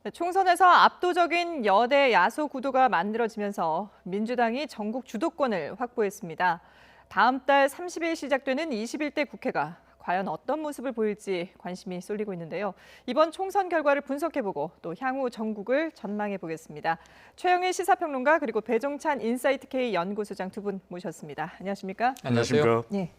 네, 총선에서 압도적인 여대 야소 구도가 만들어지면서 민주당이 전국 주도권을 확보했습니다. 다음 달 30일 시작되는 21대 국회가 과연 어떤 모습을 보일지 관심이 쏠리고 있는데요. 이번 총선 결과를 분석해보고 또 향후 전국을 전망해보겠습니다. 최영일 시사평론가 그리고 배종찬 인사이트K 연구소장 두 분 모셨습니다. 안녕하십니까? 안녕하십니까? 네.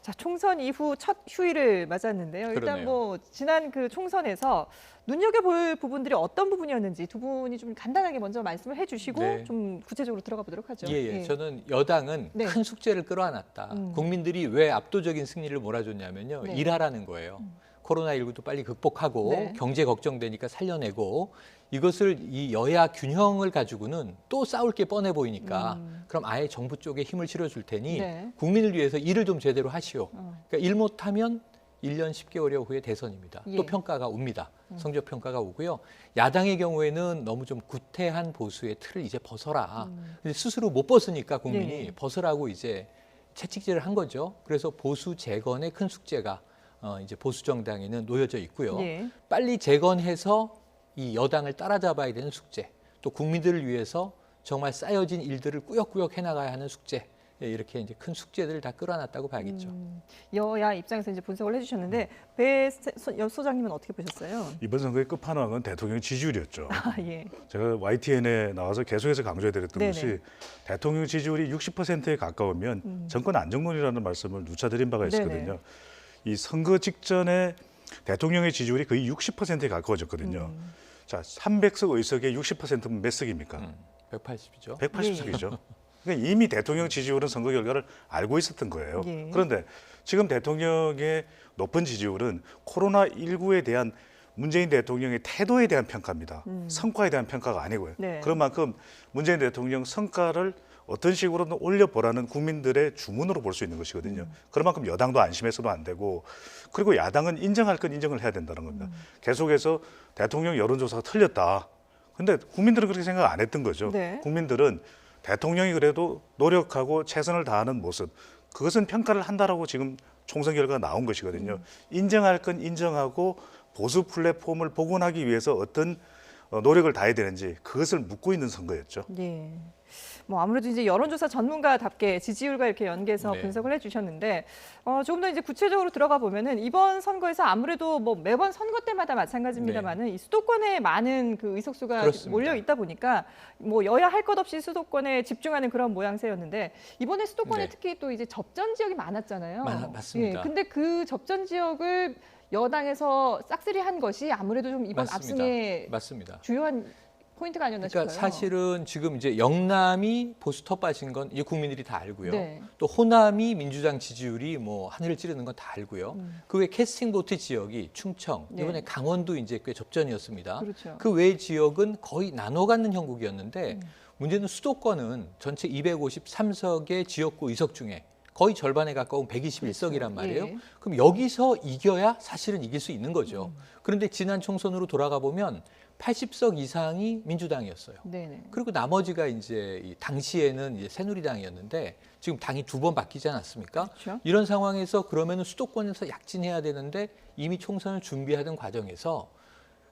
자, 총선 이후 첫 휴일을 맞았는데요. 일단 그러네요. 뭐 지난 그 총선에서 눈여겨볼 부분들이 어떤 부분이었는지 두 분이 좀 간단하게 먼저 말씀을 해주시고 네. 좀 구체적으로 들어가 보도록 하죠. 예. 저는 여당은 네. 큰 숙제를 끌어안았다. 국민들이 왜 압도적인 승리를 몰아줬냐면요. 네. 일하라는 거예요. 코로나19도 빨리 극복하고 네. 경제 걱정되니까 살려내고 이것을 이 여야 균형을 가지고는 또 싸울 게 뻔해 보이니까 그럼 아예 정부 쪽에 힘을 실어줄 테니 네. 국민을 위해서 일을 좀 제대로 하시오. 어. 그러니까 일 못하면 1년 10개월여 후에 대선입니다. 예. 또 평가가 옵니다. 성적 평가가 오고요. 야당의 경우에는 너무 좀 구태한 보수의 틀을 이제 벗어라. 근데 스스로 못 벗으니까 국민이 예. 벗으라고 이제 채찍질을 한 거죠. 그래서 보수 재건의 큰 숙제가 이제 보수 정당에는 놓여져 있고요. 예. 빨리 재건해서 이 여당을 따라잡아야 되는 숙제, 또 국민들을 위해서 정말 쌓여진 일들을 꾸역꾸역 해나가야 하는 숙제, 이렇게 이제 큰 숙제들을 다 끌어놨다고 봐야겠죠. 여야 입장에서 이제 분석을 해주셨는데 배 소장님은 어떻게 보셨어요? 이번 선거의 끝판왕은 대통령 지지율이었죠. 아, 예. 제가 YTN에 나와서 계속해서 강조해드렸던 네네. 것이 대통령 지지율이 60%에 가까우면 정권 안정론이라는 말씀을 누차 드린 바가 있었거든요. 네네. 이 선거 직전에 대통령의 지지율이 거의 60%에 가까워졌거든요. 자, 300석 의석의 60%면 몇 석입니까? 180이죠. 180석이죠. 그러니까 이미 대통령 지지율은 선거 결과를 알고 있었던 거예요. 예. 그런데 지금 대통령의 높은 지지율은 코로나19에 대한 문재인 대통령의 태도에 대한 평가입니다. 성과에 대한 평가가 아니고요. 네. 그런 만큼 문재인 대통령 성과를 어떤 식으로든 올려보라는 국민들의 주문으로 볼 수 있는 것이거든요. 그런 만큼 여당도 안심해서도 안 되고, 그리고 야당은 인정할 건 인정을 해야 된다는 겁니다. 계속해서 대통령 여론조사가 틀렸다. 근데 국민들은 그렇게 생각 안 했던 거죠. 네. 국민들은 대통령이 그래도 노력하고 최선을 다하는 모습, 그것은 평가를 한다라고 지금 총선 결과가 나온 것이거든요. 인정할 건 인정하고 보수 플랫폼을 복원하기 위해서 어떤 노력을 다해야 되는지 그것을 묻고 있는 선거였죠. 네. 뭐 아무래도 이제 여론조사 전문가답게 지지율과 이렇게 연계해서 네. 분석을 해주셨는데 조금 더 이제 구체적으로 들어가 보면은 이번 선거에서 아무래도 뭐 매번 선거 때마다 마찬가지입니다만은 이 수도권에 많은 그 의석수가 그렇습니다. 몰려 있다 보니까 뭐 여야 할 것 없이 수도권에 집중하는 그런 모양새였는데 이번에 수도권에 네. 특히 또 이제 접전 지역이 많았잖아요. 맞습니다. 예, 근데 그 접전 지역을 여당에서 싹쓸이한 것이 아무래도 좀 이번 압승의 맞습니다. 주요한 포인트가 아니었나 그러니까 싶어요. 사실은 지금 이제 영남이 보수 텃밭인 건 이제 국민들이 다 알고요. 네. 또 호남이 민주당 지지율이 뭐 하늘을 찌르는 건 다 알고요. 그 외 캐스팅 보트 지역이 충청, 네. 이번에 강원도 이제 꽤 접전이었습니다. 그렇죠. 그 외 지역은 거의 나눠 갖는 형국이었는데 문제는 수도권은 전체 253석의 지역구 의석 중에 거의 절반에 가까운 121석이란 말이에요. 예. 그럼 여기서 이겨야 사실은 이길 수 있는 거죠. 그런데 지난 총선으로 돌아가 보면 80석 이상이 민주당이었어요. 네네. 그리고 나머지가 이제 이 당시에는 이제 새누리당이었는데 지금 당이 두 번 바뀌지 않았습니까? 그렇죠. 이런 상황에서 그러면은 수도권에서 약진해야 되는데 이미 총선을 준비하던 과정에서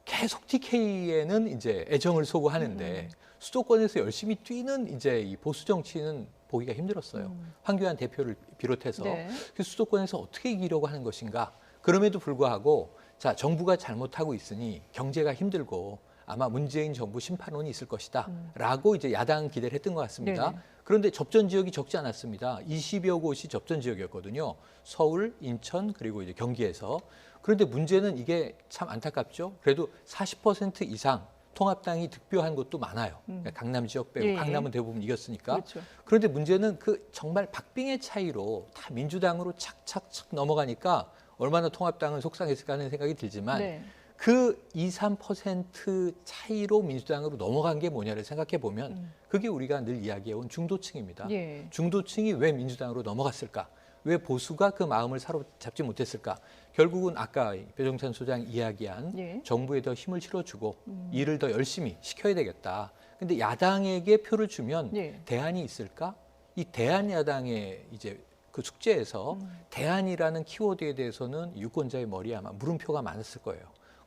계속 TK에는 이제 애정을 소구하는데 수도권에서 열심히 뛰는 이제 이 보수 정치는 보기가 힘들었어요. 황교안 대표를 비롯해서 네. 그 수도권에서 어떻게 이기려고 하는 것인가? 그럼에도 불구하고 자 정부가 잘못하고 있으니 경제가 힘들고 아마 문재인 정부 심판론이 있을 것이다라고 이제 야당 기대를 했던 것 같습니다. 네네. 그런데 접전 지역이 적지 않았습니다. 20여 곳이 접전 지역이었거든요. 서울, 인천 그리고 이제 경기에서. 그런데 문제는 이게 참 안타깝죠. 그래도 40% 이상 통합당이 득표한 곳도 많아요. 그러니까 강남 지역 빼고 예. 강남은 대부분 이겼으니까. 그렇죠. 그런데 문제는 그 정말 박빙의 차이로 다 민주당으로 착착착 넘어가니까 얼마나 통합당은 속상했을까 하는 생각이 들지만 네. 그 2, 3% 차이로 민주당으로 넘어간 게 뭐냐를 생각해 보면 그게 우리가 늘 이야기해온 중도층입니다. 예. 중도층이 왜 민주당으로 넘어갔을까? 왜 보수가 그 마음을 사로잡지 못했을까? 결국은 아까 배종찬 소장 이야기한 예. 정부에 더 힘을 실어주고 일을 더 열심히 시켜야 되겠다. 근데 야당에게 표를 주면 예. 대안이 있을까? 이 대안 야당의 이제 그 숙제에서 대안이라는 키워드에 대해서는 유권자의 머리에 아마 물음표가 많았을 거예요.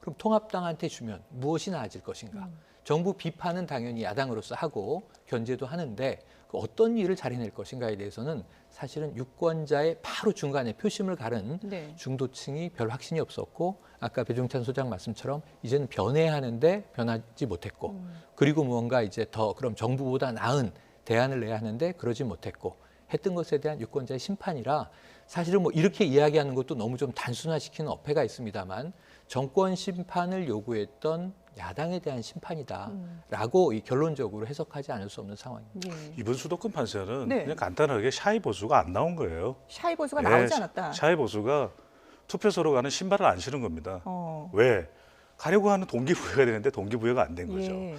그럼 통합당한테 주면 무엇이 나아질 것인가? 정부 비판은 당연히 야당으로서 하고 견제도 하는데 그 어떤 일을 잘 해낼 것인가에 대해서는 사실은 유권자의 바로 중간에 표심을 가른 네. 중도층이 별 확신이 없었고 아까 배종찬 소장 말씀처럼 이제는 변해하는데 변하지 못했고 그리고 무언가 이제 더 그럼 정부보다 나은 대안을 내야 하는데 그러지 못했고 했던 것에 대한 유권자의 심판이라 사실은 뭐 이렇게 이야기하는 것도 너무 좀 단순화시키는 어폐가 있습니다만 정권 심판을 요구했던 야당에 대한 심판이다라고 이 결론적으로 해석하지 않을 수 없는 상황입니다. 예. 이번 수도권 판세는 네. 그냥 간단하게 샤이 보수가 안 나온 거예요. 샤이 보수가 네, 나오지 않았다. 샤이 보수가 투표소로 가는 신발을 안 신은 겁니다. 어. 왜? 가려고 하는 동기부여가 되는데 동기부여가 안 된 거죠. 예.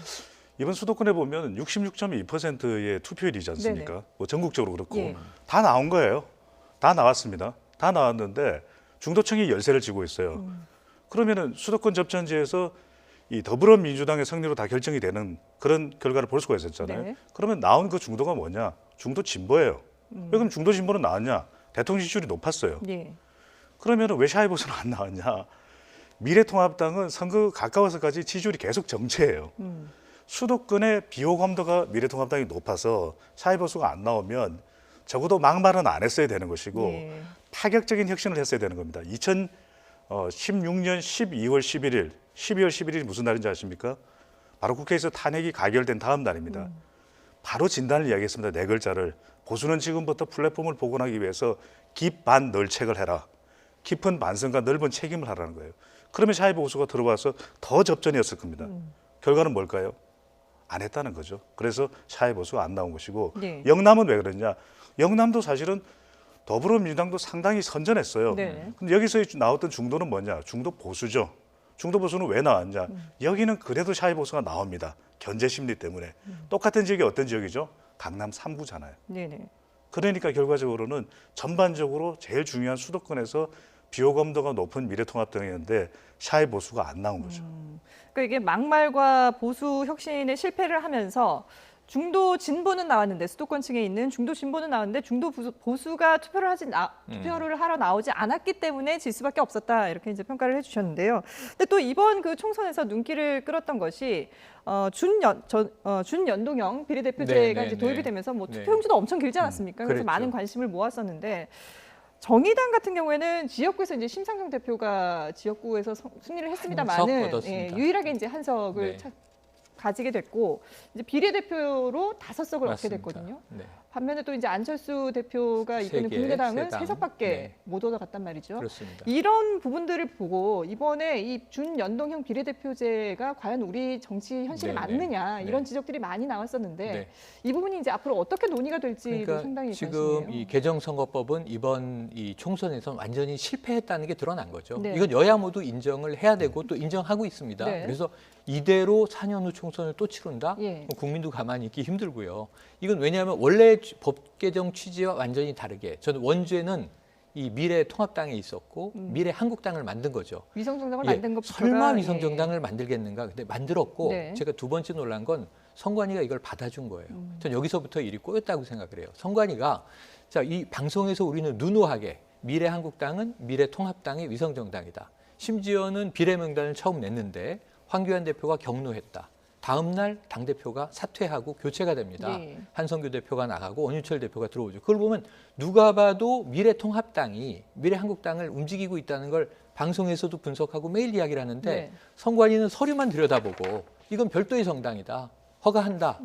이번 수도권에 보면 66.2%의 투표율이지 않습니까? 네네. 뭐 전국적으로 그렇고 예. 다 나온 거예요. 다 나왔습니다. 다 나왔는데 중도층이 열세를 쥐고 있어요. 그러면은 수도권 접전지에서 이 더불어민주당의 승리로 다 결정이 되는 그런 결과를 볼 수가 있었잖아요. 네. 그러면 나온 그 중도가 뭐냐? 중도 진보예요. 왜 그럼 중도 진보는 나왔냐? 대통령 지지율이 높았어요. 예. 그러면 왜 샤이 보수는 안 나왔냐? 미래통합당은 선거 가까워서까지 지지율이 계속 정체예요. 수도권의 비호감도가 미래통합당이 높아서 샤이 보수가 안 나오면 적어도 막말은 안 했어야 되는 것이고 예. 파격적인 혁신을 했어야 되는 겁니다. 2016년 12월 11일, 12월 11일이 무슨 날인지 아십니까? 바로 국회에서 탄핵이 가결된 다음 날입니다. 바로 진단을 이야기했습니다. 네 글자를. 보수는 지금부터 플랫폼을 복원하기 위해서 깊반널책을 해라. 깊은 반성과 넓은 책임을 하라는 거예요. 그러면 샤이 보수가 들어와서 더 접전이었을 겁니다. 결과는 뭘까요? 안 했다는 거죠. 그래서 샤이 보수가 안 나온 것이고 네. 영남은 왜 그러냐? 영남도 사실은 더불어민주당도 상당히 선전했어요. 네. 근데 여기서 나왔던 중도는 뭐냐? 중도 보수죠. 중도 보수는 왜 나왔냐? 여기는 그래도 샤이 보수가 나옵니다. 견제 심리 때문에. 똑같은 지역이 어떤 지역이죠? 강남 3구잖아요. 네네. 그러니까 결과적으로는 전반적으로 제일 중요한 수도권에서 비호감도가 높은 미래통합당이었는데 샤이 보수가 안 나온 거죠. 그러니까 이게 막말과 보수 혁신에 실패를 하면서 중도 진보는 나왔는데 수도권층에 있는 중도 진보는 나왔는데 중도 보수가 투표를 하러 나오지 않았기 때문에 질 수밖에 없었다 이렇게 이제 평가를 해주셨는데요. 근데 또 이번 그 총선에서 눈길을 끌었던 것이 준연동형 비례대표제가 네, 이제 네, 도입이 네. 되면서 뭐 네. 투표용지도 엄청 길지 않았습니까? 그래서 그랬죠. 많은 관심을 모았었는데. 정의당 같은 경우에는 지역구에서 이제 심상정 대표가 지역구에서 승리를 했습니다만은 한석 얻었습니다. 유일하게 이제 한 석을 네. 가지게 됐고 이제 비례대표로 5석을 얻게 맞습니다. 됐거든요. 네. 반면에 또 이제 안철수 대표가 이끄는 세 개, 국민의당은 세 당. 3석밖에 네. 못 얻어갔단 말이죠. 그렇습니다. 이런 부분들을 보고 이번에 이 준연동형 비례대표제가 과연 우리 정치 현실에 네, 맞느냐 네. 이런 지적들이 많이 나왔었는데 네. 이 부분이 이제 앞으로 어떻게 논의가 될지도 그러니까 상당히 지금 관심이에요. 이 개정선거법은 이번 이 총선에서 완전히 실패했다는 게 드러난 거죠. 네. 이건 여야 모두 인정을 해야 되고 또 인정하고 있습니다. 네. 그래서 이대로 4년 후 총선을 또 치른다? 예. 그럼 국민도 가만히 있기 힘들고요. 이건 왜냐하면 원래 법 개정 취지와 완전히 다르게 저는 원죄는 이 미래통합당에 있었고 미래한국당을 만든 거죠. 위성정당을 예, 만든 것부터가 설마 위성정당을 만들겠는가? 근데 만들었고 네. 제가 두 번째 놀란 건 선관위가 이걸 받아준 거예요. 전 여기서부터 일이 꼬였다고 생각을 해요. 선관위가 자, 이 방송에서 우리는 누누하게 미래한국당은 미래통합당의 위성정당이다. 심지어는 비례명단을 처음 냈는데 황교안 대표가 경로했다. 다음 날 당대표가 사퇴하고 교체가 됩니다. 예. 한성규 대표가 나가고 원유철 대표가 들어오죠. 그걸 보면 누가 봐도 미래통합당이 미래한국당을 움직이고 있다는 걸 방송에서도 분석하고 매일 이야기를 하는데 네. 선관위는 서류만 들여다보고 이건 별도의 정당이다. 허가한다.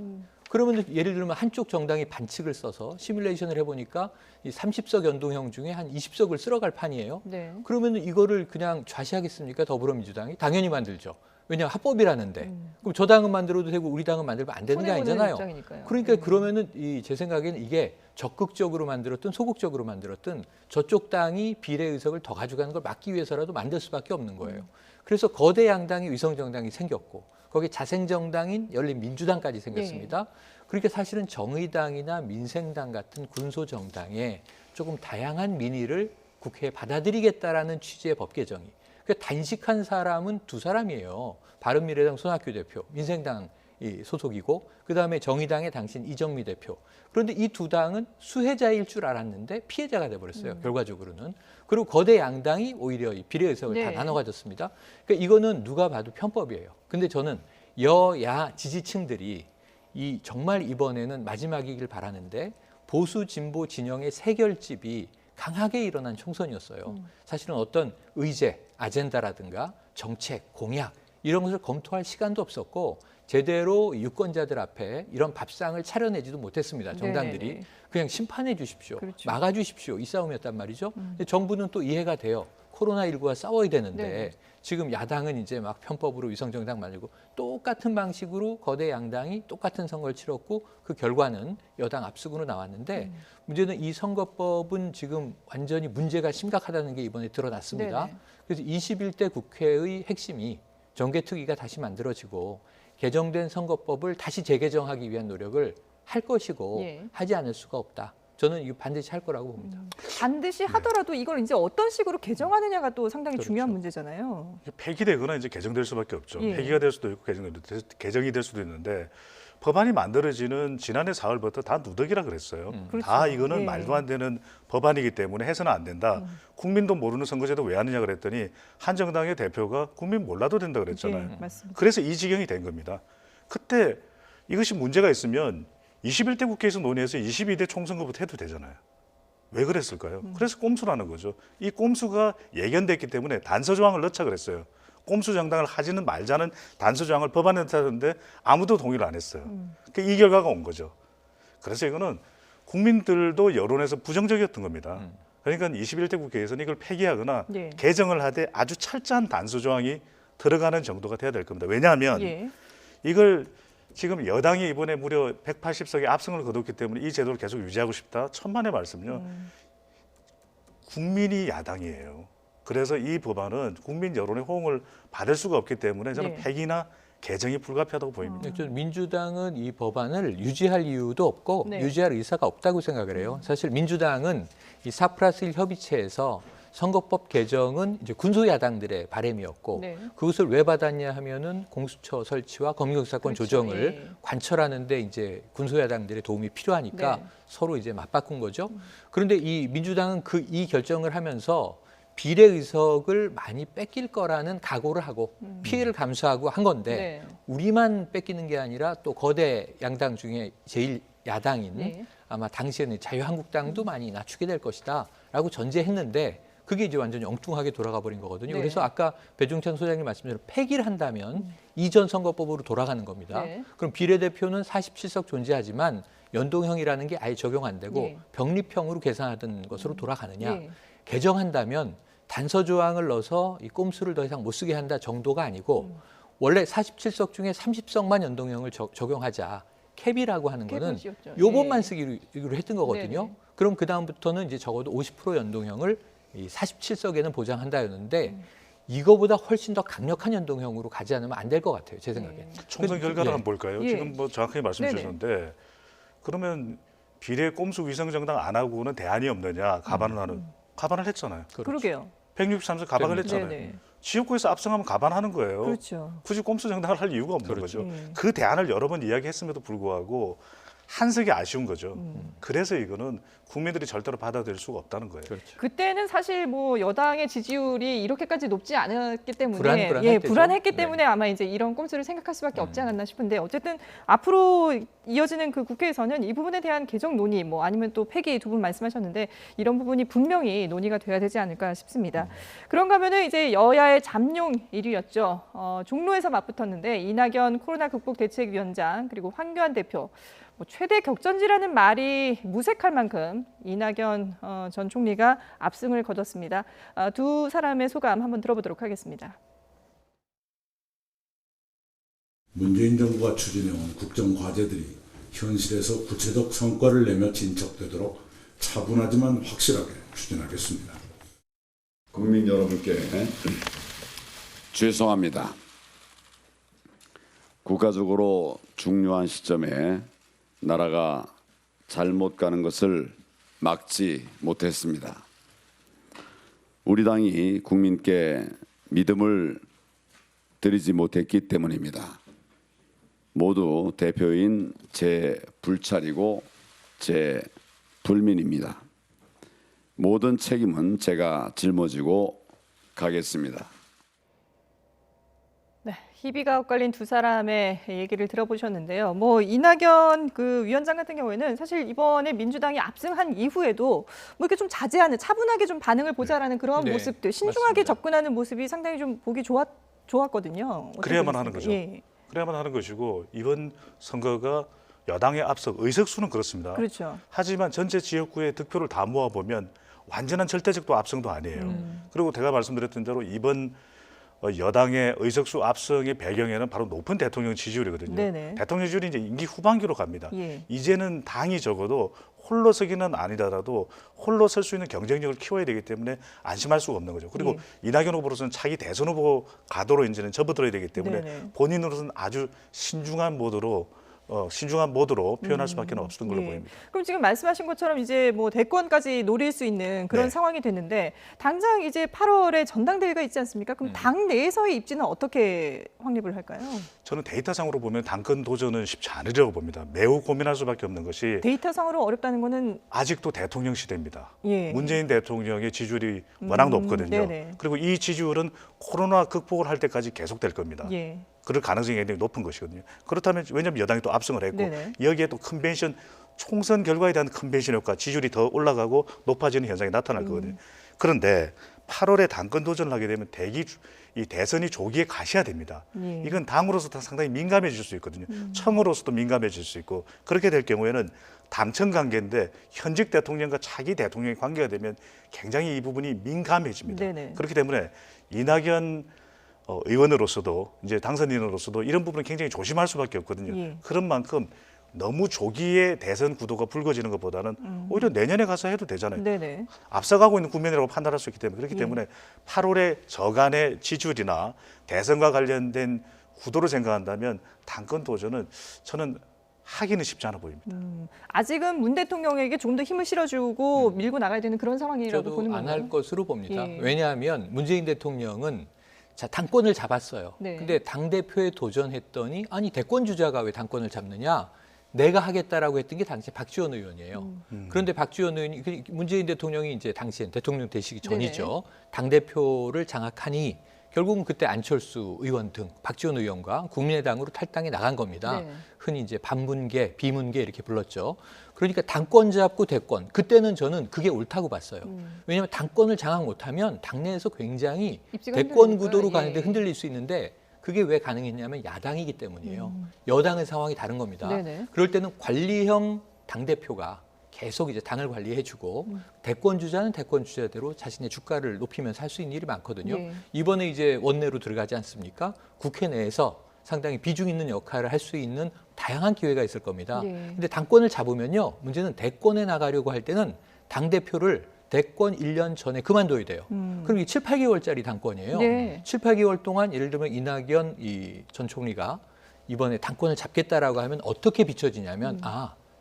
그러면 예를 들면 한쪽 정당이 반칙을 써서 시뮬레이션을 해보니까 이 30석 연동형 중에 한 20석을 쓸어갈 판이에요. 네. 그러면 이거를 그냥 좌시하겠습니까? 더불어민주당이? 당연히 만들죠. 왜냐하면 합법이라는데. 그럼 저 당은 만들어도 되고 우리 당은 만들면 안 되는 게 손해보는 아니잖아요. 입장이니까요. 그러니까 그러면은 제 생각에는 이게 적극적으로 만들었든 소극적으로 만들었든 저쪽 당이 비례 의석을 더 가져가는 걸 막기 위해서라도 만들 수밖에 없는 거예요. 그래서 거대 양당이 위성정당이 생겼고 거기에 자생정당인 열린민주당까지 생겼습니다. 그러니까 사실은 정의당이나 민생당 같은 군소정당에 조금 다양한 민의를 국회에 받아들이겠다라는 취지의 법 개정이. 그러니까 단식한 사람은 두 사람이에요. 바른미래당 손학규 대표, 민생당 이 소속이고 그다음에 정의당의 당신 이정미 대표. 그런데 이 두 당은 수혜자일 줄 알았는데 피해자가 돼버렸어요. 결과적으로는. 그리고 거대 양당이 오히려 이 비례의석을 다 네. 나눠 가졌습니다. 그러니까 이거는 누가 봐도 편법이에요. 근데 저는 여야 지지층들이 이 정말 이번에는 마지막이길 바라는데 보수 진보 진영의 세결집이 강하게 일어난 총선이었어요. 사실은 어떤 의제, 아젠다라든가 정책, 공약 이런 것을 검토할 시간도 없었고 제대로 유권자들 앞에 이런 밥상을 차려내지도 못했습니다. 정당들이. 네네네. 그냥 심판해 주십시오. 그렇죠. 막아 주십시오. 이 싸움이었단 말이죠. 근데 정부는 또 이해가 돼요. 코로나19와 싸워야 되는데 네. 지금 야당은 이제 막 편법으로 위성정당 만들고 똑같은 방식으로 거대 양당이 똑같은 선거를 치렀고 그 결과는 여당 압승으로 나왔는데 문제는 이 선거법은 지금 완전히 문제가 심각하다는 게 이번에 드러났습니다. 네네. 그래서 21대 국회의 핵심이 정개특위가 다시 만들어지고 개정된 선거법을 다시 재개정하기 위한 노력을 할 것이고 예. 하지 않을 수가 없다. 저는 이거 반드시 할 거라고 봅니다. 반드시 하더라도 이걸 이제 어떤 식으로 개정하느냐가 또 상당히 그렇죠. 중요한 문제잖아요. 폐기되거나 이제 개정될 수밖에 없죠. 예. 폐기가 될 수도 있고 개정이 될 수도 있는데 법안이 만들어지는 지난해 4월부터 다 누더기라 그랬어요. 그렇죠. 다 이거는 예. 말도 안 되는 법안이기 때문에 해서는 안 된다. 국민도 모르는 선거제도 왜 하느냐 그랬더니 한 정당의 대표가 국민 몰라도 된다 그랬잖아요. 예, 맞습니다. 그래서 이 지경이 된 겁니다. 그때 이것이 문제가 있으면 21대 국회에서 논의해서 22대 총선거부터 해도 되잖아요. 왜 그랬을까요? 그래서 꼼수라는 거죠. 이 꼼수가 예견됐기 때문에 단서 조항을 넣자 그랬어요. 꼼수 정당을 하지는 말자는 단서 조항을 법안에 넣었는데 아무도 동의를 안 했어요. 그러니까 이 결과가 온 거죠. 그래서 이거는 국민들도 여론에서 부정적이었던 겁니다. 그러니까 21대 국회에서는 이걸 폐기하거나 예. 개정을 하되 아주 철저한 단서 조항이 들어가는 정도가 돼야 될 겁니다. 왜냐하면 예. 이걸 지금 여당이 이번에 무려 180석의 압승을 거뒀기 때문에 이 제도를 계속 유지하고 싶다. 천만의 말씀요. 국민이 야당이에요. 그래서 이 법안은 국민 여론의 호응을 받을 수가 없기 때문에 저는 네. 폐기나 개정이 불가피하다고 보입니다. 저는 민주당은 이 법안을 유지할 이유도 없고 네. 유지할 의사가 없다고 생각을 해요. 사실 민주당은 이 4+1 협의체에서 선거법 개정은 이제 군소 야당들의 바람이었고 네. 그것을 왜 받았냐 하면은 공수처 설치와 검경수사권 그렇죠. 조정을 예. 관철하는데 이제 군소 야당들의 도움이 필요하니까 네. 서로 이제 맞바꾼 거죠. 그런데 이 민주당은 이 결정을 하면서 비례 의석을 많이 뺏길 거라는 각오를 하고 피해를 감수하고 한 건데 네. 우리만 뺏기는 게 아니라 또 거대 양당 중에 제일 야당인 네. 아마 당시에는 자유한국당도 많이 낮추게 될 것이다라고 전제했는데 그게 이제 완전히 엉뚱하게 돌아가 버린 거거든요. 네. 그래서 아까 배종찬 소장님 말씀대로 폐기를 한다면 이전 선거법으로 돌아가는 겁니다. 네. 그럼 비례대표는 47석 존재하지만 연동형이라는 게 아예 적용 안 되고 네. 병립형으로 계산하던 것으로 돌아가느냐. 예. 개정한다면 단서 조항을 넣어서 이 꼼수를 더 이상 못 쓰게 한다 정도가 아니고 원래 47석 중에 30석만 연동형을 적용하자. 캡이라고 하는 거는 캡이었죠. 요것만 예. 쓰기로 했던 거거든요. 네네. 그럼 그다음부터는 이제 적어도 50% 연동형을 이 47석에는 보장한다였는데 이거보다 훨씬 더 강력한 연동형으로 가지 않으면 안 될 것 같아요. 제 생각에. 총선 그- 결과를 예. 한번 볼까요? 예. 지금 뭐 정확하게 말씀 네네. 주셨는데 그러면 비례 꼼수 위성 정당 안 하고는 대안이 없느냐 가반을 하는 가반을 했잖아요. 그러게요. 163석 가반을 네네. 했잖아요. 네네. 지역구에서 압승하면 가반하는 거예요. 그렇죠. 굳이 꼼수 정당을 할 이유가 없는 그렇죠. 거죠. 그 대안을 여러 번 이야기했음에도 불구하고 한석이 아쉬운 거죠. 그래서 이거는 국민들이 절대로 받아들일 수가 없다는 거예요. 그렇죠. 그때는 사실 뭐 여당의 지지율이 이렇게까지 높지 않았기 때문에 불안할 예, 때죠. 불안했기 네. 때문에 아마 이제 이런 꼼수를 생각할 수밖에 없지 않았나 싶은데 어쨌든 앞으로 이어지는 그 국회에서는 이 부분에 대한 개정 논의 뭐 아니면 또 폐기 두 분 말씀하셨는데 이런 부분이 분명히 논의가 돼야 되지 않을까 싶습니다. 그런가 하면은 이제 여야의 잠룡 1위였죠. 종로에서 맞붙었는데 이낙연 코로나 극복 대책위원장 그리고 황교안 대표 뭐 최대 격전지라는 말이 무색할 만큼 이낙연 전 총리가 압승을 거뒀습니다. 두 사람의 소감 한번 들어보도록 하겠습니다. 문재인 정부가 추진해온 국정과제들이 현실에서 구체적 성과를 내며 진척되도록 차분하지만 확실하게 추진하겠습니다. 국민 여러분께 죄송합니다. 국가적으로 중요한 시점에 나라가 잘못 가는 것을 막지 못했습니다. 우리 당이 국민께 믿음을 드리지 못했기 때문입니다. 모두 대표인 제 불찰이고 제 불민입니다. 모든 책임은 제가 짊어지고 가겠습니다. 네, 희비가 엇갈린 두 사람의 얘기를 들어보셨는데요. 뭐 이낙연 그 위원장 같은 경우에는 사실 이번에 민주당이 압승한 이후에도 뭐 이렇게 좀 자제하는 차분하게 좀 반응을 보자라는 그런 네, 모습들, 신중하게 맞습니다. 접근하는 모습이 상당히 좀 보기 좋았거든요. 어떻게 그래야만 하는 보셨습니까? 거죠. 예, 그래야만 하는 것이고 이번 선거가 여당의 앞서 의석수는 그렇습니다. 그렇죠. 하지만 전체 지역구의 득표를 다 모아보면 완전한 절대적도 압승도 아니에요. 그리고 제가 말씀드렸던 대로 이번 여당의 의석수 압승의 배경에는 바로 높은 대통령 지지율이거든요. 네네. 대통령 지지율이 이제 임기 후반기로 갑니다. 예. 이제는 당이 적어도 홀로 서기는 아니더라도 홀로 설 수 있는 경쟁력을 키워야 되기 때문에 안심할 수가 없는 거죠. 그리고 이낙연 후보로서는 차기 대선 후보 가도로 이제는 접어들어야 되기 때문에 네네. 본인으로서는 아주 신중한 모드로 표현할 수밖에 없었던 걸로 예. 보입니다. 그럼 지금 말씀하신 것처럼 이제 뭐 대권까지 노릴 수 있는 그런 네. 상황이 됐는데 당장 이제 8월에 전당대회가 있지 않습니까? 그럼 당 내에서의 입지는 어떻게 확립을 할까요? 저는 데이터상으로 보면 당권 도전은 쉽지 않으려고 봅니다. 매우 고민할 수밖에 없는 것이 데이터상으로 어렵다는 거는 아직도 대통령 시대입니다. 예. 문재인 대통령의 지지율이 워낙 높거든요. 네네. 그리고 이 지지율은 코로나 극복을 할 때까지 계속될 겁니다. 예. 그럴 가능성이 굉장히 높은 것이거든요. 그렇다면 왜냐하면 여당이 또 압승을 했고 네네. 여기에 또 컨벤션 총선 결과에 대한 컨벤션 효과 지지율이 더 올라가고 높아지는 현상이 나타날 거거든요. 그런데 8월에 당권 도전을 하게 되면 이 대선이 조기에 가셔야 됩니다. 예. 이건 당으로서 다 상당히 민감해질 수 있거든요. 청으로서도 민감해질 수 있고 그렇게 될 경우에는 당청 관계인데 현직 대통령과 차기 대통령의 관계가 되면 굉장히 이 부분이 민감해집니다. 네네. 그렇기 때문에 이낙연 의원으로서도 이제 당선인으로서도 이런 부분은 굉장히 조심할 수밖에 없거든요. 예. 그런 만큼 너무 조기에 대선 구도가 불거지는 것보다는 오히려 내년에 가서 해도 되잖아요. 네네. 앞서가고 있는 국면이라고 판단할 수 있기 때문에 그렇기 예. 때문에 8월에 저간의 지지율이나 대선과 관련된 구도를 생각한다면 당권 도전은 저는 하기는 쉽지 않아 보입니다. 아직은 문 대통령에게 조금 더 힘을 실어주고 밀고 나가야 되는 그런 상황이라고 저도 보는 안 건가요? 할 것으로 봅니다. 예. 왜냐하면 문재인 대통령은 자, 당권을 잡았어요. 네. 근데 당대표에 도전했더니 아니 대권 주자가 왜 당권을 잡느냐? 내가 하겠다라고 했던 게 당시 박지원 의원이에요. 그런데 박지원 의원이 문재인 대통령이 이제 당시엔 대통령 되시기 전이죠. 당대표를 장악하니 결국은 그때 안철수 의원 등 박지원 의원과 국민의당으로 탈당해 나간 겁니다. 네. 흔히 이제 반문계, 비문계 이렇게 불렀죠. 그러니까 당권 잡고 대권. 그때는 저는 그게 옳다고 봤어요. 왜냐하면 당권을 장악 못하면 당내에서 굉장히 입지가 대권 흔들리니까, 구도로 예. 가는데 흔들릴 수 있는데 그게 왜 가능했냐면 야당이기 때문이에요. 여당의 상황이 다른 겁니다. 네네. 그럴 때는 관리형 당대표가 계속 이제 당을 관리해주고 대권 주자는 대권 주자대로 자신의 주가를 높이면서 할 수 있는 일이 많거든요. 예. 이번에 이제 원내로 들어가지 않습니까? 국회 내에서 상당히 비중 있는 역할을 할 수 있는 다양한 기회가 있을 겁니다. 예. 근데 당권을 잡으면요. 문제는 대권에 나가려고 할 때는 당대표를 대권 1년 전에 그만둬야 돼요. 그럼 이게 7, 8개월짜리 당권이에요. 네. 7, 8개월 동안 예를 들면 이낙연 전 총리가 이번에 당권을 잡겠다라고 하면 어떻게 비춰지냐면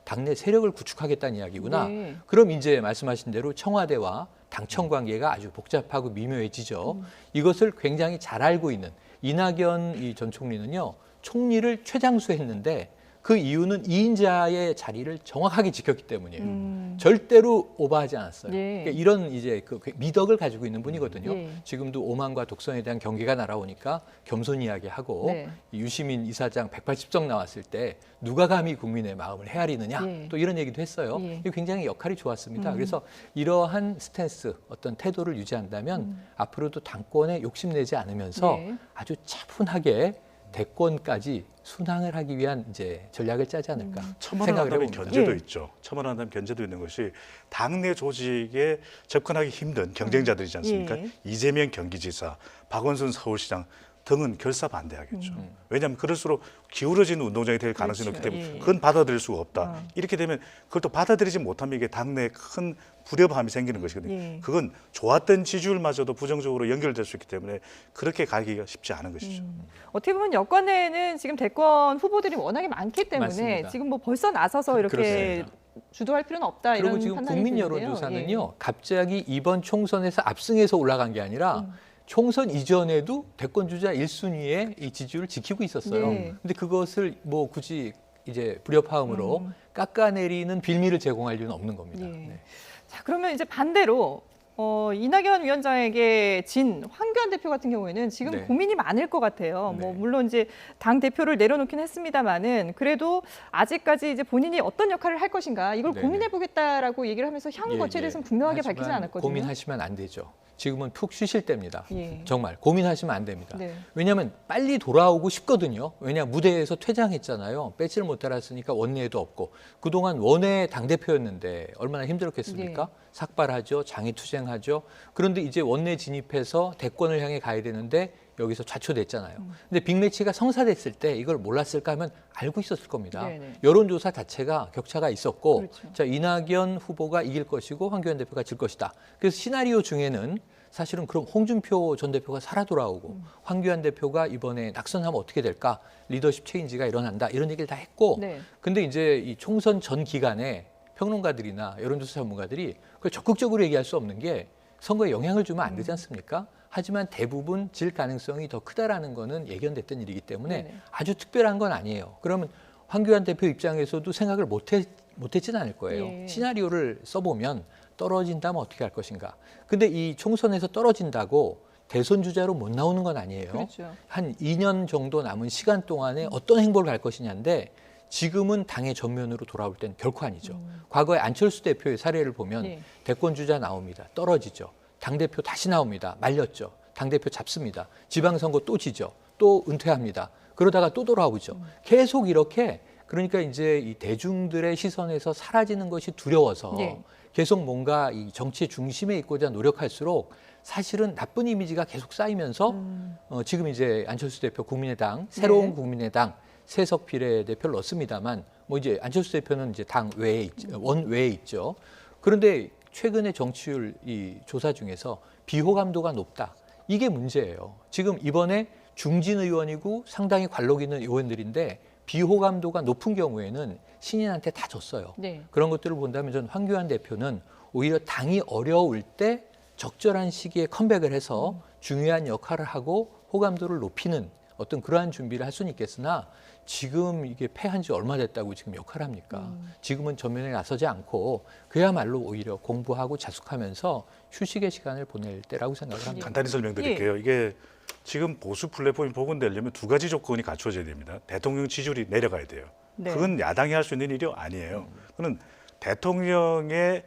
당내 세력을 구축하겠다는 이야기구나. 네. 그럼 이제 말씀하신 대로 청와대와 당청 관계가 아주 복잡하고 미묘해지죠. 이것을 굉장히 잘 알고 있는 이낙연 전 총리는요. 총리를 최장수했는데 그 이유는 2인자의 자리를 정확하게 지켰기 때문이에요. 절대로 오버하지 않았어요. 예. 그러니까 이런 이제 그 미덕을 가지고 있는 분이거든요. 예. 지금도 오만과 독선에 대한 경계가 날아오니까 겸손 이야기하고 네. 유시민 이사장 180석 나왔을 때 누가 감히 국민의 마음을 헤아리느냐 예. 또 이런 얘기도 했어요. 예. 이게 굉장히 역할이 좋았습니다. 그래서 이러한 스탠스 어떤 태도를 유지한다면 앞으로도 당권에 욕심내지 않으면서 네. 아주 차분하게 대권까지 순항을 하기 위한 이제 전략을 짜지 않을까 첨언을 생각을 한다면 해봅니다. 견제도 예. 있죠. 첨언을 한다면 견제도 있는 것이 당내 조직에 접근하기 힘든 경쟁자들이지 않습니까? 예. 이재명 경기지사, 박원순 서울시장 등은 결사 반대하겠죠. 왜냐하면 그럴수록 기울어지는 운동장이 될 가능성이 그렇죠. 높기 때문에 예. 그건 받아들일 수가 없다. 이렇게 되면 그걸 또 받아들이지 못하면 이게 당내에 큰 불협화음이 생기는 것이거든요. 예. 그건 좋았던 지지율마저도 부정적으로 연결될 수 있기 때문에 그렇게 가기가 쉽지 않은 것이죠. 어떻게 보면 여권 내에는 지금 대권 후보들이 워낙에 많기 때문에 맞습니다. 지금 뭐 벌써 나서서 이렇게 그렇습니다. 주도할 필요는 없다 그리고 이런 지금 판단이 국민 드는데요. 여론조사는요. 예. 갑자기 이번 총선에서 압승해서 올라간 게 아니라 총선 이전에도 대권 주자 1순위의 이 지지율을 지키고 있었어요. 네. 근데 그것을 뭐 굳이 이제 불협화음으로 깎아내리는 빌미를 제공할 이유는 없는 겁니다. 예. 네. 자, 그러면 이제 반대로 이낙연 위원장에게 진 황교안 대표 같은 경우에는 지금 네. 고민이 많을 것 같아요. 뭐 네. 물론 이제 당 대표를 내려놓긴 했습니다만은 그래도 아직까지 이제 본인이 어떤 역할을 할 것인가 이걸 네네. 고민해 보겠다라고 얘기를 하면서 향후 거취에 대해서는 분명하게 하지만 밝히진 않았거든요. 고민하시면 안 되죠. 지금은 푹 쉬실 때입니다. 예. 정말 고민하시면 안 됩니다. 네. 왜냐하면 빨리 돌아오고 싶거든요. 왜냐 무대에서 퇴장했잖아요. 뺏지를 못 알았으니까 원내에도 없고 그동안 원내 당대표였는데 얼마나 힘들었겠습니까? 네. 삭발하죠. 장애투쟁하죠. 그런데 이제 원내 진입해서 대권을 향해 가야 되는데 여기서 좌초됐잖아요. 근데 빅매치가 성사됐을 때 이걸 몰랐을까 하면 알고 있었을 겁니다. 네네. 여론조사 자체가 격차가 있었고 그렇죠. 자, 이낙연 후보가 이길 것이고 황교안 대표가 질 것이다. 그래서 시나리오 중에는 사실은 그럼 홍준표 전 대표가 살아 돌아오고 황교안 대표가 이번에 낙선하면 어떻게 될까? 리더십 체인지가 일어난다. 이런 얘기를 다 했고 네. 근데 이제 이 총선 전 기간에 평론가들이나 여론조사 전문가들이 그걸 적극적으로 얘기할 수 없는 게 선거에 영향을 주면 안 되지 않습니까? 하지만 대부분 질 가능성이 더 크다라는 거는 예견됐던 일이기 때문에 네네. 아주 특별한 건 아니에요. 그러면 황교안 대표 입장에서도 생각을 못했지는 않을 거예요. 예. 시나리오를 써보면 떨어진다면 어떻게 할 것인가. 근데 이 총선에서 떨어진다고 대선 주자로 못 나오는 건 아니에요. 그렇죠. 한 2년 정도 남은 시간 동안에 어떤 행보를 갈 것이냐인데 지금은 당의 전면으로 돌아올 때는 결코 아니죠. 과거에 안철수 대표의 사례를 보면 예. 대권 주자 나옵니다. 떨어지죠. 당대표 다시 나옵니다. 말렸죠. 당대표 잡습니다. 지방선거 또 지죠. 또 은퇴합니다. 그러다가 또 돌아오죠. 계속 이렇게 그러니까 이제 이 대중들의 시선에서 사라지는 것이 두려워서 네. 계속 뭔가 이 정치의 중심에 있고자 노력할수록 사실은 나쁜 이미지가 계속 쌓이면서 지금 이제 안철수 대표 국민의당 새로운 네. 국민의당 세석 비례대표를 넣습니다만 뭐 이제 안철수 대표는 이제 당 외에 원 외에 있죠. 그런데 최근의 정치율 이 조사 중에서 비호감도가 높다. 이게 문제예요. 지금 이번에 중진 의원이고 상당히 관록 있는 의원들인데 비호감도가 높은 경우에는 신인한테 다 졌어요. 네. 그런 것들을 본다면 전 황교안 대표는 오히려 당이 어려울 때 적절한 시기에 컴백을 해서 중요한 역할을 하고 호감도를 높이는 어떤 그러한 준비를 할 수는 있겠으나 지금 이게 패한 지 얼마 됐다고 지금 역할을 합니까? 지금은 전면에 나서지 않고 그야말로 오히려 공부하고 자숙하면서 휴식의 시간을 보낼 때라고 생각을 합니다. 간단히 설명드릴게요. 이게 지금 보수 플랫폼이 복원되려면 두 가지 조건이 갖춰져야 됩니다. 대통령 지지율이 내려가야 돼요. 네. 그건 야당이 할 수 있는 일이 아니에요. 그건 대통령의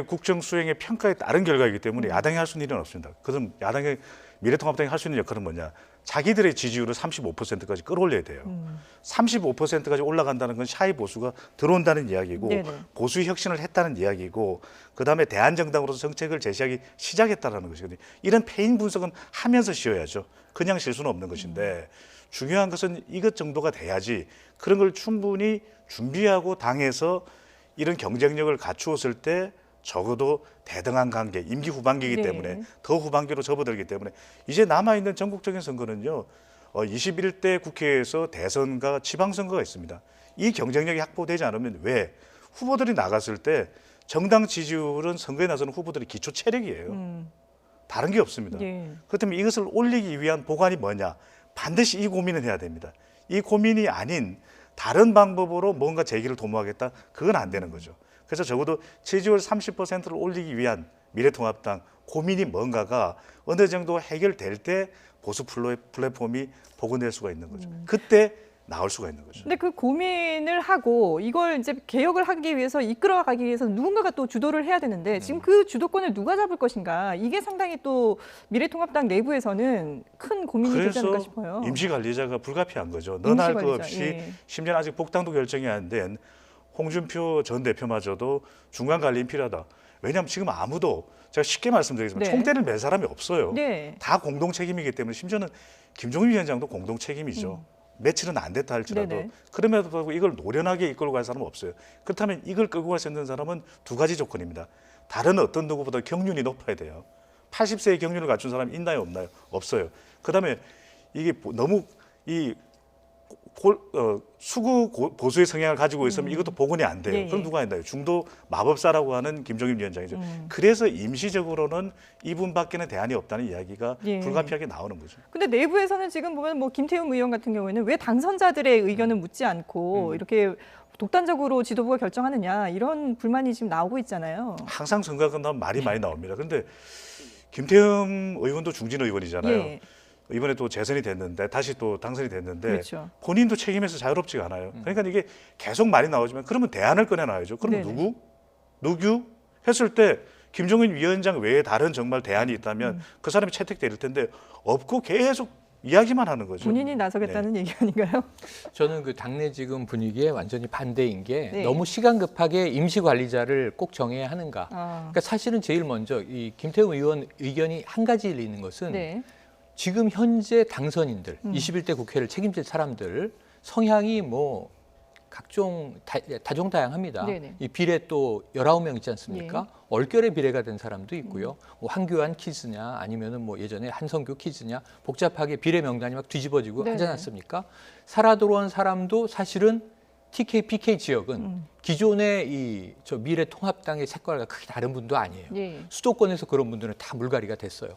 국정 수행의 평가에 따른 결과이기 때문에 야당이 할 수 있는 일은 없습니다. 그럼 야당의 미래통합당이 할 수 있는 역할은 뭐냐? 자기들의 지지율을 35%까지 끌어올려야 돼요. 35%까지 올라간다는 건 샤이 보수가 들어온다는 이야기고 네네. 보수 혁신을 했다는 이야기고 그다음에 대한정당으로서 정책을 제시하기 시작했다라는 것이거든요. 이런 패인 분석은 하면서 쉬어야죠. 그냥 쉴 수는 없는 것인데 중요한 것은 이것 정도가 돼야지 그런 걸 충분히 준비하고 당에서 이런 경쟁력을 갖추었을 때 적어도 대등한 관계, 임기 후반기이기 네. 때문에 더 후반기로 접어들기 때문에 이제 남아있는 전국적인 선거는요. 21대 국회에서 대선과 지방선거가 있습니다. 이 경쟁력이 확보되지 않으면 왜? 후보들이 나갔을 때 정당 지지율은 선거에 나서는 후보들의 기초 체력이에요. 다른 게 없습니다. 예. 그렇다면 이것을 올리기 위한 보관이 뭐냐? 반드시 이 고민을 해야 됩니다. 이 고민이 아닌 다른 방법으로 뭔가 재기를 도모하겠다? 그건 안 되는 거죠. 그래서 적어도 지지율 30%를 올리기 위한 미래통합당 고민이 뭔가가 어느 정도 해결될 때 보수 플랫폼이 복원될 수가 있는 거죠. 그때 나올 수가 있는 거죠. 근데 그 고민을 하고 이걸 이제 개혁을 하기 위해서 이끌어가기 위해서 누군가가 또 주도를 해야 되는데 지금 그 주도권을 누가 잡을 것인가 이게 상당히 또 미래통합당 내부에서는 큰 고민이 되지 않을까 그래서 싶어요. 임시관리자가 불가피한 거죠. 너나 할 것 임시관리자, 없이 예. 심지어 아직 복당도 결정이 안 된 홍준표 전 대표마저도 중간 관리인 필요하다. 왜냐하면 지금 아무도 제가 쉽게 말씀드리겠지만 네. 총대를 맬 사람이 없어요. 네. 다 공동 책임이기 때문에 심지어는 김종인 위원장도 공동 책임이죠. 며칠은 안 됐다 할지라도 네네. 그럼에도 불구하고 이걸 노련하게 이끌고 갈 사람은 없어요. 그렇다면 이걸 끌고 갈 수 있는 사람은 두 가지 조건입니다. 다른 어떤 누구보다 경륜이 높아야 돼요. 80세의 경륜을 갖춘 사람이 있나요, 없나요? 없어요. 그다음에 이게 너무 이 수구 보수의 성향을 가지고 있으면 이것도 복원이 안 돼요. 예, 예. 그럼 누가 한다요? 중도 마법사라고 하는 김종인 위원장이죠. 그래서 임시적으로는 이분밖에는 대안이 없다는 이야기가 예. 불가피하게 나오는 거죠. 근데 내부에서는 지금 보면 뭐 김태흠 의원 같은 경우에는 왜 당선자들의 의견을 묻지 않고 이렇게 독단적으로 지도부가 결정하느냐 이런 불만이 지금 나오고 있잖아요. 항상 선거가 끝나면 말이 많이 나옵니다. 근데 김태흠 의원도 중진 의원이잖아요. 예. 이번에 또 재선이 됐는데 다시 또 당선이 됐는데 그렇죠. 본인도 책임에서 자유롭지가 않아요. 그러니까 이게 계속 말이 나오지만 그러면 대안을 꺼내놔야죠. 그럼 네네. 누구 했을 때 김종인 위원장 외에 다른 정말 대안이 있다면 그 사람이 채택될 텐데 없고 계속 이야기만 하는 거죠. 본인이 나서겠다는 얘기 아닌가요? 저는 그 당내 지금 분위기에 완전히 반대인 게 네. 너무 시간 급하게 임시 관리자를 꼭 정해야 하는가. 그러니까 사실은 제일 먼저 이 김태흠 의원 의견이 한 가지 있는 것은 네. 지금 현재 당선인들, 21대 국회를 책임질 사람들 성향이 뭐 각종 다종다양합니다. 네네. 이 비례 또 19명 있지 않습니까? 얼결에 비례가 된 사람도 있고요. 뭐 황교안 키즈냐 아니면은 뭐 예전에 한성규 키즈냐 복잡하게 비례 명단이 막 뒤집어지고 네네. 하지 않습니까? 살아 들어온 사람도 사실은 TK, PK 지역은 기존의 이 저 미래통합당의 색깔과 크게 다른 분도 아니에요. 예. 수도권에서 그런 분들은 다 물갈이가 됐어요.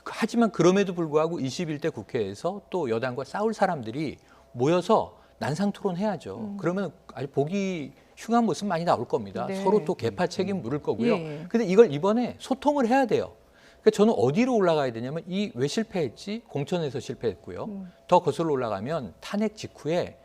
하지만 그럼에도 불구하고 21대 국회에서 또 여당과 싸울 사람들이 모여서 난상 토론해야죠. 그러면 아주 보기 흉한 모습 많이 나올 겁니다. 네. 서로 또 개파 책임 물을 거고요. 예. 근데 이걸 이번에 소통을 해야 돼요. 그러니까 저는 어디로 올라가야 되냐면 이 왜 실패했지? 공천에서 실패했고요. 더 거슬러 올라가면 탄핵 직후에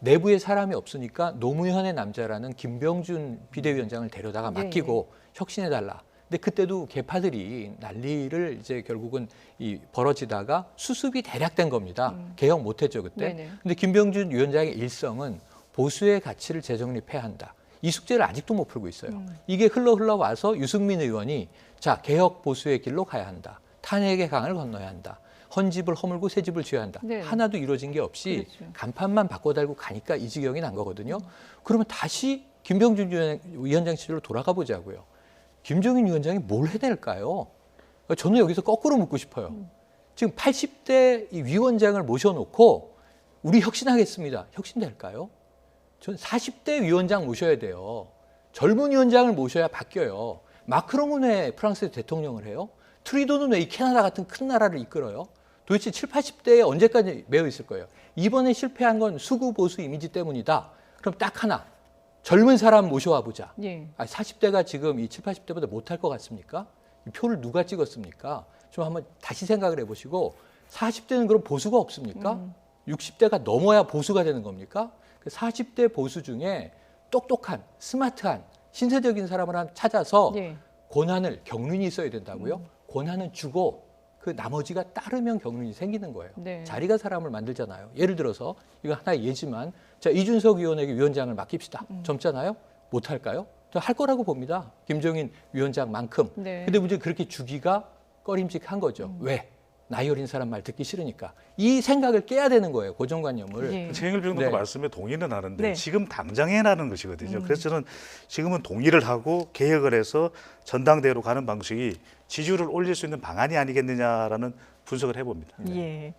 내부에 사람이 없으니까 노무현의 남자라는 김병준 비대위원장을 데려다가 맡기고 혁신해달라. 근데 그때도 개파들이 난리를 이제 결국은 이 벌어지다가 수습이 대략 된 겁니다. 개혁 못했죠 그때. 네네. 근데 김병준 위원장의 일성은 보수의 가치를 재정립해야 한다. 이 숙제를 아직도 못 풀고 있어요. 이게 흘러 와서 유승민 의원이 자 개혁 보수의 길로 가야 한다. 탄핵의 강을 건너야 한다. 헌집을 허물고 새 집을 지어야 한다. 네. 하나도 이루어진 게 없이 그렇죠. 간판만 바꿔달고 가니까 이 지경이 난 거거든요. 그러면 다시 김병준 위원장 시절로 돌아가 보자고요. 김종인 위원장이 뭘 해낼까요? 저는 여기서 거꾸로 묻고 싶어요. 지금 80대 이 위원장을 모셔놓고 우리 혁신하겠습니다. 혁신될까요? 전 40대 위원장 모셔야 돼요. 젊은 위원장을 모셔야 바뀌어요. 마크롱은 왜 프랑스 대통령을 해요? 트리도는 왜 이 캐나다 같은 큰 나라를 이끌어요? 도대체 7, 80대에 언제까지 매여 있을 거예요? 이번에 실패한 건 수구 보수 이미지 때문이다. 그럼 딱 하나. 젊은 사람 모셔와 보자. 예. 40대가 지금 이 7, 80대보다 못할 것 같습니까? 이 표를 누가 찍었습니까? 좀 한번 다시 생각을 해보시고 40대는 그럼 보수가 없습니까? 60대가 넘어야 보수가 되는 겁니까? 40대 보수 중에 똑똑한, 스마트한, 신세적인 사람을 찾아서 예. 권한을 경륜이 있어야 된다고요? 권한은 주고 그 나머지가 따르면 경륜이 생기는 거예요. 네. 자리가 사람을 만들잖아요. 예를 들어서 이거 하나의 예지만 자 이준석 의원에게 위원장을 맡깁시다. 젊잖아요. 못할까요? 저 할 거라고 봅니다. 김종인 위원장만큼. 네. 근데 문제 그렇게 주기가 꺼림직한 거죠. 왜? 나이 어린 사람 말 듣기 싫으니까. 이 생각을 깨야 되는 거예요. 고정관념을. 예. 최영일 평론가 네. 말씀에 동의는 하는데 네. 지금 당장 해라는 것이거든요. 그래서 저는 지금은 동의를 하고 개혁을 해서 전당대회로 가는 방식이 지지율을 올릴 수 있는 방안이 아니겠느냐라는 분석을 해봅니다. 예.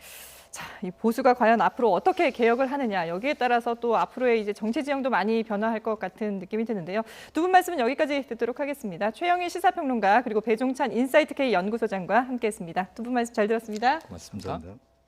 자, 이 보수가 과연 앞으로 어떻게 개혁을 하느냐 여기에 따라서 또 앞으로의 이제 정치 지형도 많이 변화할 것 같은 느낌이 드는데요. 두 분 말씀은 여기까지 듣도록 하겠습니다. 최영일 시사평론가 그리고 배종찬 인사이트K 연구소장과 함께했습니다. 두 분 말씀 잘 들었습니다. 고맙습니다. 감사합니다.